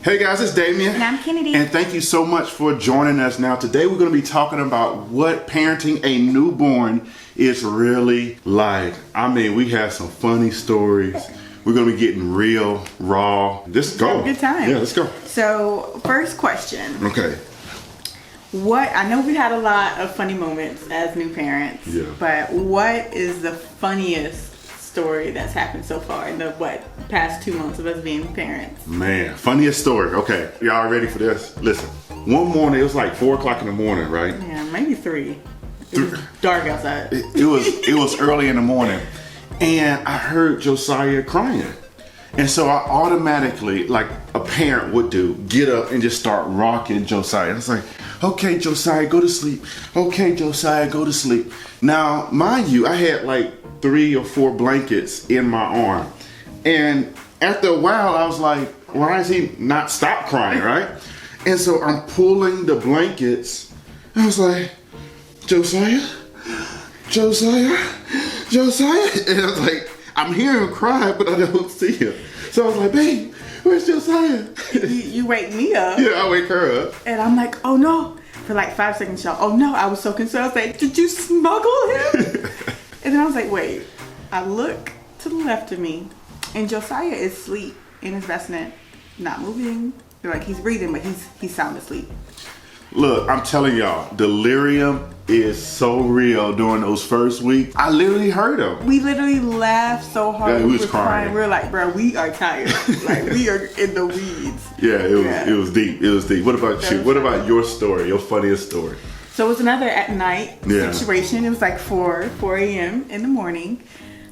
Hey guys, it's Damien. And I'm Kenady. And thank you so much for joining us. Now, today we're going to be talking about what parenting a newborn is really like. I mean, we have some funny stories. We're going to be getting real, raw. Let's go. Have a good time. Yeah, let's go. So, first question. Okay. I know we had a lot of funny moments as new parents. Yeah. But what is the funniest story that's happened so far in the past 2 months of us being parents? Man, funniest story. Okay, y'all ready for this? Listen, one morning, it was like 4 o'clock in the morning, right? Yeah, maybe 3. It was dark outside. It was early in the morning, and I heard Josiah crying. And so I automatically, like a parent would do, get up and just start rocking Josiah. I was like, okay, Josiah, go to sleep. Okay, Josiah, go to sleep. Now, mind you, I had like 3 or 4 blankets in my arm. And after a while, I was like, why is he not stop crying, right? And so I'm pulling the blankets. I was like, Josiah, Josiah, Josiah. And I was like, I'm hearing him cry, but I don't see him. So I was like, babe, where's Josiah? You wake me up. Yeah, I wake her up. And I'm like, oh no. For like 5 seconds, y'all. Oh no, I was so concerned. I was like, did you smuggle him? And then I was like, wait. I look to the left of me, and Josiah is asleep in his bassinet, not moving. Like, he's breathing, but he's sound asleep. Look, I'm telling y'all, delirium is so real during those first weeks. I literally heard him. We literally laughed so hard. Yeah, we was were crying. We were like, bro, we are tired. Like, we are in the weeds. Yeah, it was deep. It was deep. What about you? What about your story, your funniest story? So it was another at night situation. It was like 4 a.m. in the morning.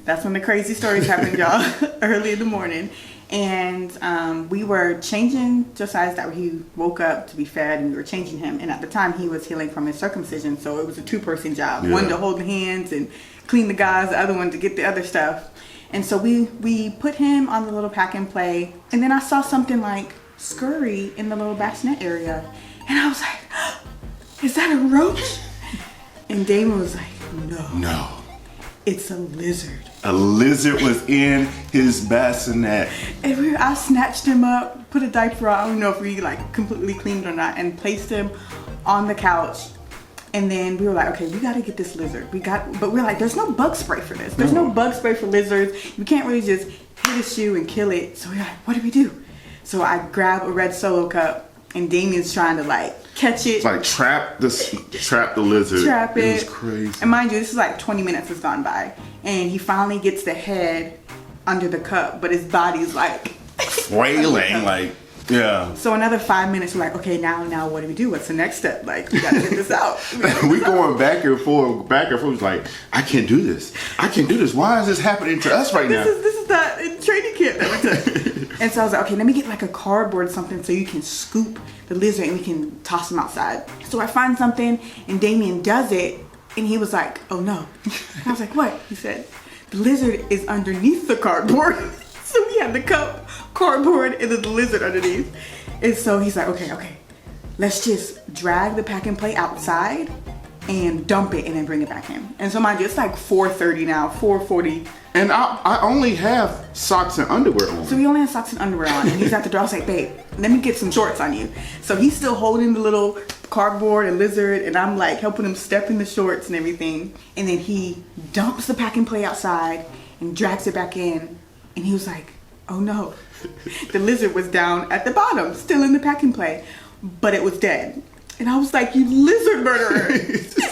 That's when the crazy stories happened, y'all. Early in the morning. And we were changing Josiah's diaper. He woke up to be fed, and we were changing him. And at the time, he was healing from his circumcision. So it was a 2-person job. Yeah. One to hold the hands and clean the gauze, the other one to get the other stuff. And so we put him on the little pack and play. And then I saw something like scurry in the little bassinet area. And I was like, is that a roach? And Damon was like, no. It's a lizard. A lizard was in his bassinet. And I snatched him up, put a diaper on. I don't know if we like completely cleaned or not, and placed him on the couch. And then we were like, okay, we got to get this lizard. But we're like, there's no bug spray for this. There's no bug spray for lizards. You can't really just hit a shoe and kill it. So we're like, what do we do? So I grab a red Solo cup, and Damien's trying to like catch it. It's like trap the lizard. Trap it. It was crazy. And mind you, this is like 20 minutes has gone by. And he finally gets the head under the cup, but his body's like flailing, like, yeah. So another 5 minutes, we're like, okay, now what do we do? What's the next step? Like, we gotta get this out. We going back and forth. It's like, I can't do this. Why is this happening to us right now? This is that in training camp that we took. And so I was like, okay, let me get like a cardboard or something so you can scoop the lizard and we can toss him outside. So I find something, and Damien does it, and he was like, oh no. And I was like, what? He said, the lizard is underneath the cardboard. So we had the cup, cardboard, and then the lizard underneath. And so he's like, okay, let's just drag the pack and play outside and dump it and then bring it back in. And so mind you, it's like 4:30 now, 4:40. And I only have socks and underwear on. So we only have socks and underwear on, and he's at the door. I was like, babe, let me get some shorts on you. So he's still holding the little cardboard and lizard, and I'm like helping him step in the shorts and everything. And then he dumps the pack and play outside and drags it back in. And he was like, oh no. The lizard was down at the bottom, still in the pack and play, but it was dead. And I was like, you lizard murderer.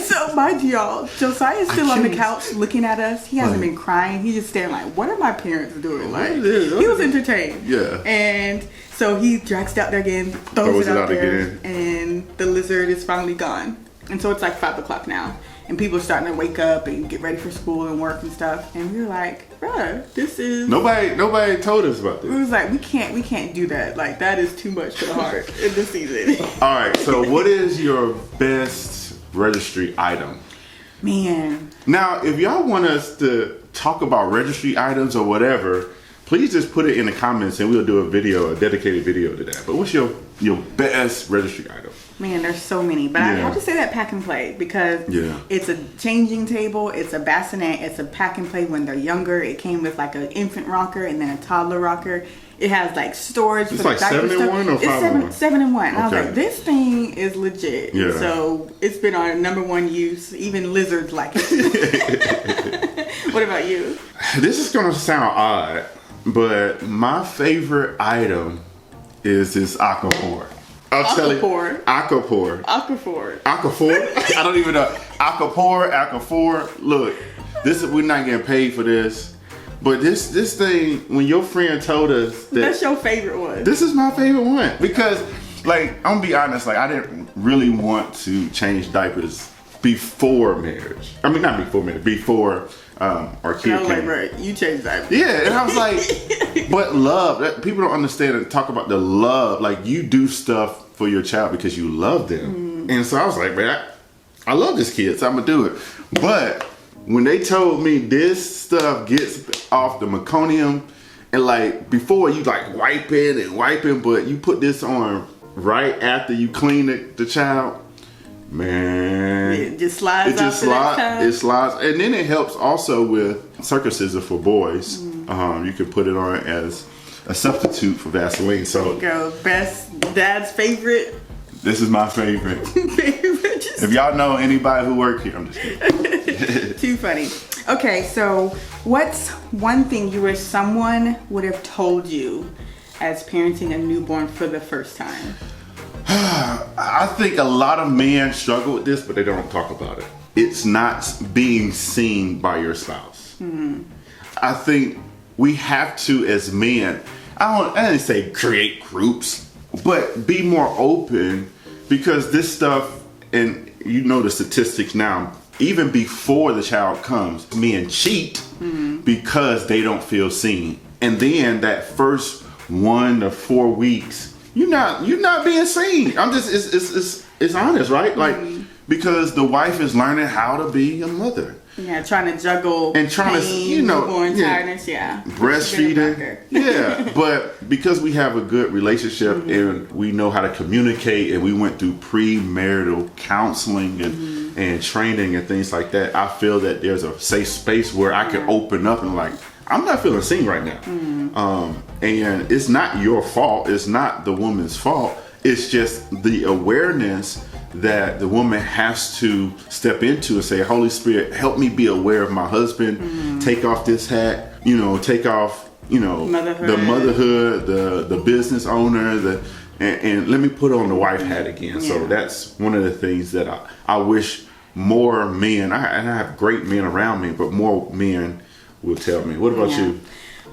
So mind you, y'all, Josiah's still on the couch looking at us. He hasn't been crying. He's just staring like, what are my parents doing? Like, he was entertained. Yeah. And so he drags it out there again, throws it out there, and the lizard is finally gone. And so it's like 5 o'clock now. And people are starting to wake up and get ready for school and work and stuff. And we were like, bruh, this is... Nobody told us about this. We was like, we can't do that. Like, that is too much for the heart in this season. All right, so what is your best registry item? Man. Now, if y'all want us to talk about registry items or whatever, please just put it in the comments and we'll do a dedicated video to that. But what's your best registry item? Man, there's so many. But I have to say that pack and play because it's a changing table, it's a bassinet, it's a pack and play when they're younger. It came with like an infant rocker and then a toddler rocker. It has like storage It's for like the diaper 7-in-1 or It's 5-in-1? 7-in-1. And I was Okay. like, this thing is legit. Yeah. So it's been our #1 use. Even lizards like it. What about you? This is gonna sound odd, but my favorite item is this Aquaphor. I'll tell you. Aquaphor? Aquaphor. Aquaphor. Aquaphor? I don't even know. Aquaphor. Look, we're not getting paid for this. But this thing, when your friend told us that That's your favorite one. this is my favorite one, because like I'm gonna be honest, like I didn't really want to change diapers before marriage. I mean, not before marriage, before our kid I was like, came. bro, you changed that. Yeah, and I was like, but love, people don't understand and talk about the love. Like, you do stuff for your child because you love them. And so I was like, man, I love this kid, so I'm gonna do it. But when they told me this stuff gets off the meconium, and like before you like wiping, but you put this on right after you clean the child, man. It just slides It just off the next time. It slides, and then it helps also with circumcision for boys. You can put it on as a substitute for Vaseline. So Go, best dad's favorite. this is my favorite. If y'all know anybody who work here, I'm just kidding. Too funny. Okay, so what's one thing you wish someone would have told you as parenting a newborn for the first time? I think a lot of men struggle with this, but they don't talk about it. It's not being seen by your spouse. I think we have to, as men, I didn't say create groups, but be more open, because this stuff, and you know the statistics now, even before the child comes, men cheat because they don't feel seen. And then that first 1 to 4 weeks, you're not being seen. I'm just, it's honest, right? Like, because the wife is learning how to be a mother. Yeah, trying to juggle And trying to, pain, newborn tiredness, breastfeeding. Yeah, but because we have a good relationship and we know how to communicate, and we went through premarital counseling and training and things like that, I feel that there's a safe space where I can open up and like, I'm not feeling seen right now. And it's not your fault. It's not the woman's fault. It's just the awareness that the woman has to step into and say, Holy Spirit, help me be aware of my husband. Take off this hat, take off, Motherhood. the motherhood, the business owner, and let me put on the wife hat again. Yeah. So that's one of the things that I wish more men, and I have great men around me, but more men will tell me. What about you?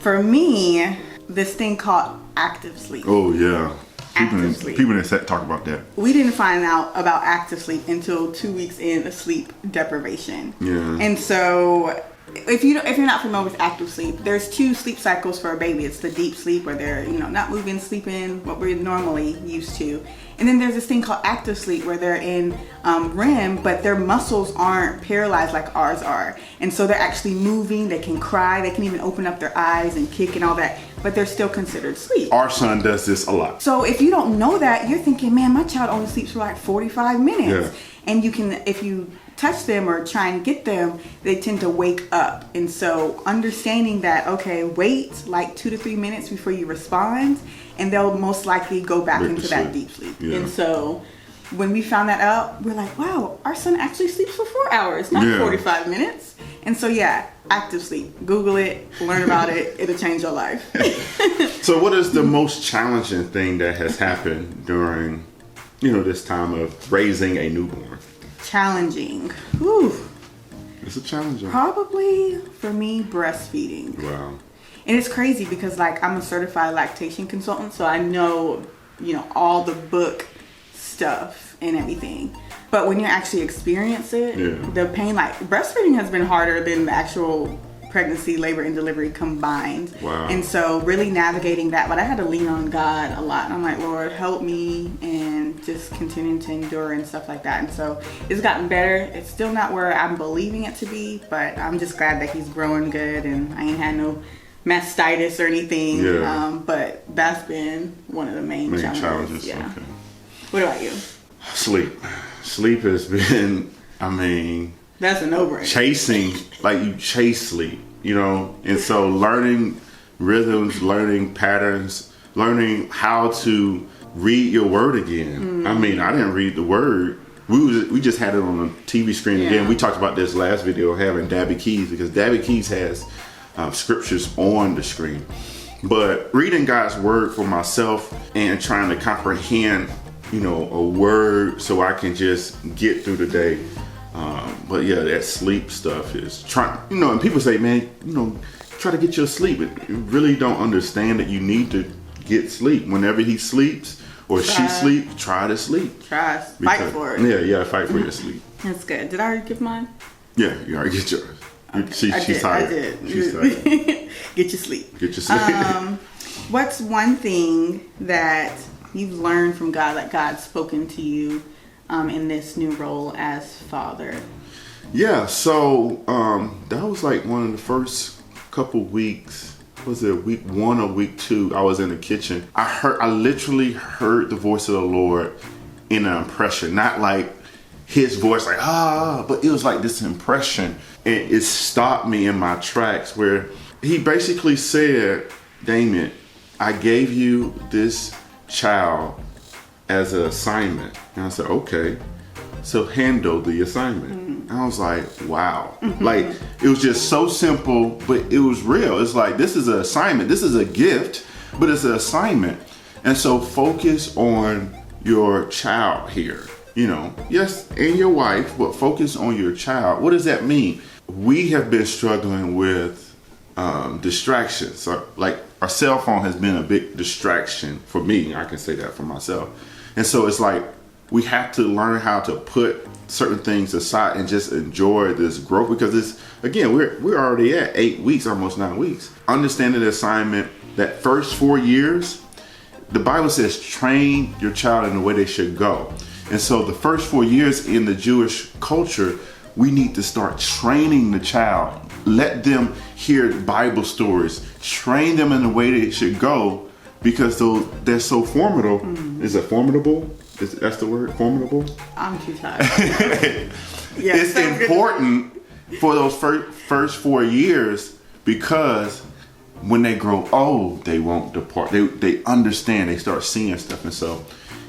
For me, this thing called active sleep. Oh yeah. Active sleep. People didn't talk about that. We didn't find out about active sleep until 2 weeks in of sleep deprivation. Yeah. And so if you're not familiar with active sleep, there's 2 sleep cycles for a baby. It's the deep sleep, where they're not moving, sleeping, what we're normally used to. And then there's this thing called active sleep, where they're in REM, but their muscles aren't paralyzed like ours are. And so they're actually moving. They can cry. They can even open up their eyes and kick and all that, but they're still considered sleep. Our son does this a lot. So if you don't know that, you're thinking, man, my child only sleeps for like 45 minutes. Yeah. And you can, if you touch them or try and get them, they tend to wake up. And so understanding that, okay, wait like 2 to 3 minutes before you respond, and they'll most likely go back into that deep sleep. Yeah. And so when we found that out, we're like, wow, our son actually sleeps for 4 hours, not 45 minutes. And so active sleep. Google it, learn about it. It'll change your life. So what is the most challenging thing that has happened during, this time of raising a newborn? Challenging. Whew. It's a challenge. Probably for me, breastfeeding. Wow. And it's crazy because I'm a certified lactation consultant, so I know, all the book stuff and everything. But when you actually experience it, the pain, like breastfeeding has been harder than the actual pregnancy, labor, and delivery combined. Wow. And so really navigating that, but I had to lean on God a lot. And I'm like, Lord, help me, and just continuing to endure and stuff like that. And so it's gotten better. It's still not where I'm believing it to be, but I'm just glad that he's growing good, and I ain't had no mastitis or anything. Yeah. But that's been one of the main challenges. Yeah. Okay. What about you? Sleep has been, That's a no-brainer. chasing, like you chase sleep, and so learning rhythms, learning patterns, learning how to read your word again. I mean, I didn't read the word. We just had it on the TV screen again. We talked about this last video, having Dabby Keys, because Dabby Keys has scriptures on the screen. But reading God's word for myself and trying to comprehend, a word so I can just get through the day. But yeah, that sleep stuff is trying, and people say, man, try to get your sleep. You really don't understand that you need to get sleep. Whenever he sleeps or she sleeps, try to sleep. Fight for it. Yeah, fight for your sleep. That's good. Did I already give mine? Yeah, you already get yours. Okay. She's tired. I did. She's tired. Get your sleep. Get your sleep. What's one thing that you've learned from God, that God's spoken to you in this new role as father? Yeah, so that was like one of the first couple weeks. Was it week 1 or week 2? I was in the kitchen. I literally heard the voice of the Lord in an impression, not like his voice, like but it was like this impression, and it stopped me in my tracks. Where he basically said, "Damien, I gave you this child as an assignment," and I said, "Okay, so handle the assignment." And I was like, wow. Like, it was just so simple, but it was real. It's like, this is an assignment. This is a gift, but it's an assignment. And so focus on your child here. Yes, and your wife, but focus on your child. What does that mean? We have been struggling with distractions. So, like, our cell phone has been a big distraction for me. I can say that for myself. And so it's like, we have to learn how to put certain things aside and just enjoy this growth, because it's, again, we're already at 8 weeks, almost 9 weeks. Understanding the assignment, that first 4 years, the Bible says train your child in the way they should go. And so the first 4 years in the Jewish culture, we need to start training the child. Let them hear Bible stories. Train them in the way they should go, because they're so formidable. Is it formidable? That's the word, formidable? I'm too tired. It's important for those first 4 years, because when they grow old, they won't depart. They understand, they start seeing stuff. And so,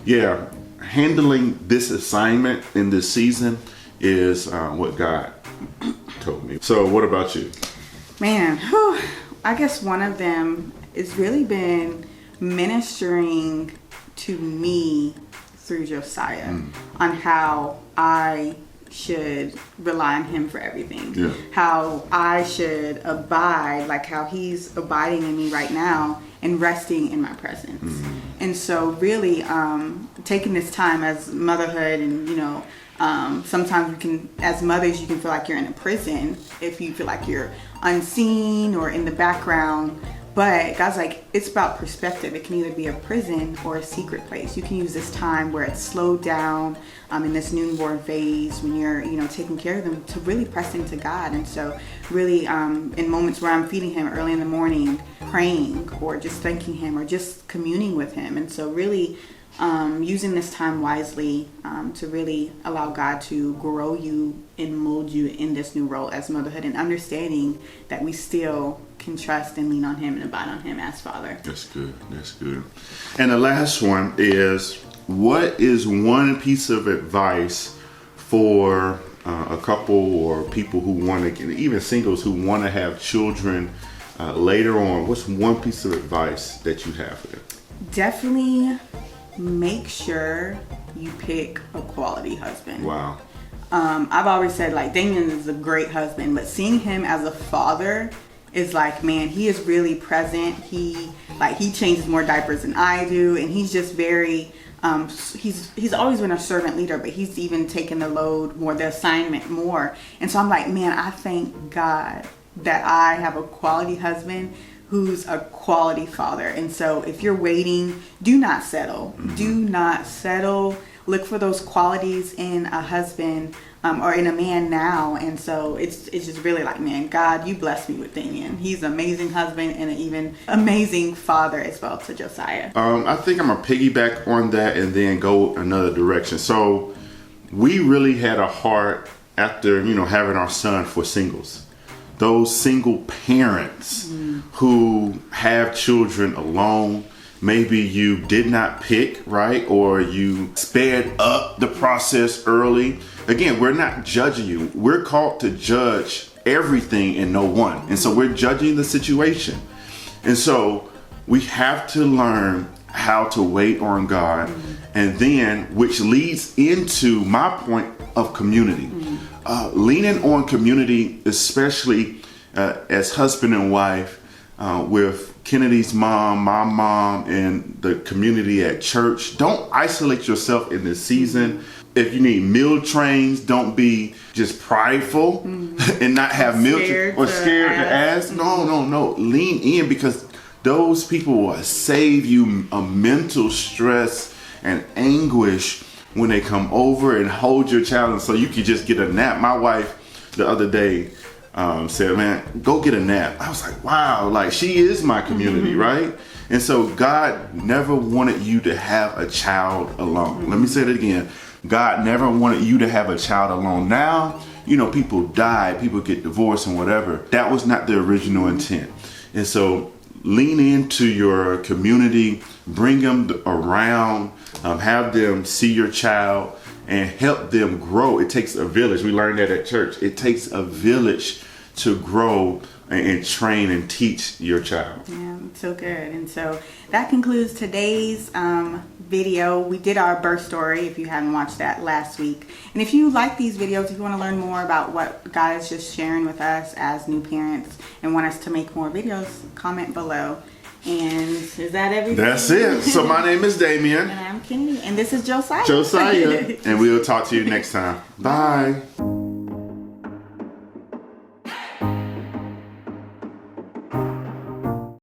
yeah, handling this assignment in this season is what God told me. So what about you? Man, I guess one of them has really been ministering to me through Josiah on how I should rely on him for everything. How I should abide, like how he's abiding in me right now and resting in my presence. And so really taking this time as motherhood, and sometimes we can, as mothers, you can feel like you're in a prison if you feel like you're unseen or in the background. But God's like, it's about perspective. It can either be a prison or a secret place. You can use this time where it's slowed down in this newborn phase, when you're, taking care of them, to really press into God. And so really in moments where I'm feeding him early in the morning, praying or just thanking him or just communing with him. And so really using this time wisely to really allow God to grow you and mold you in this new role as motherhood, and understanding that we still can trust and lean on him and abide on him as father. That's good. And the last one is, what is one piece of advice for a couple or people who want to, even singles who want to have children later on? What's one piece of advice that you have for them? Definitely make sure you pick a quality husband. Wow. I've always said, like, Damien is a great husband, but seeing him as a father is like, man, he is really present. He changes more diapers than I do, and he's just very he's always been a servant leader, but he's even taken the load more, the assignment more. And so I'm like, man, I thank God that I have a quality husband who's a quality father. And so if you're waiting, do not settle. Do not settle. Look for those qualities in a husband or in a man now. And so it's just really like, man, God, you blessed me with Damien. He's an amazing husband and an even amazing father as well to Josiah. I think I'm going to piggyback on that and then go another direction. So we really had a heart after, having our son, for singles. those single parents who have children alone. Maybe you did not pick, right? Or you sped up the process early. Again, we're not judging you. We're called to judge everything and no one. And so we're judging the situation. And so we have to learn how to wait on God. And then, which leads into my point of community. Leaning on community, especially as husband and wife, with Kenady's mom, my mom, and the community at church. Don't isolate yourself in this season. If you need meal trains, don't be just prideful and not have meal or scared to ask. No. Lean in, because those people will save you a mental stress and anguish when they come over and hold your child, and so you can just get a nap. My wife the other day said, man, go get a nap. I was like, wow, like she is my community, right? And so God never wanted you to have a child alone. Let me say it again. God never wanted you to have a child alone. Now, you know, people die, people get divorced and whatever. That was not the original intent. And so lean into your community, bring them around, have them see your child and help them grow. It takes a village. We learned that at church. It takes a village to grow and train and teach your child. Yeah, so good. And so that concludes today's video. We did our birth story, if you haven't watched that, last week. And if you like these videos, if you want to learn more about what God is just sharing with us as new parents and want us to make more videos, comment below. And is that everything? That's it. So my name is Damien. And I'm Kenady. And this is Josiah. And we'll talk to you next time. Bye.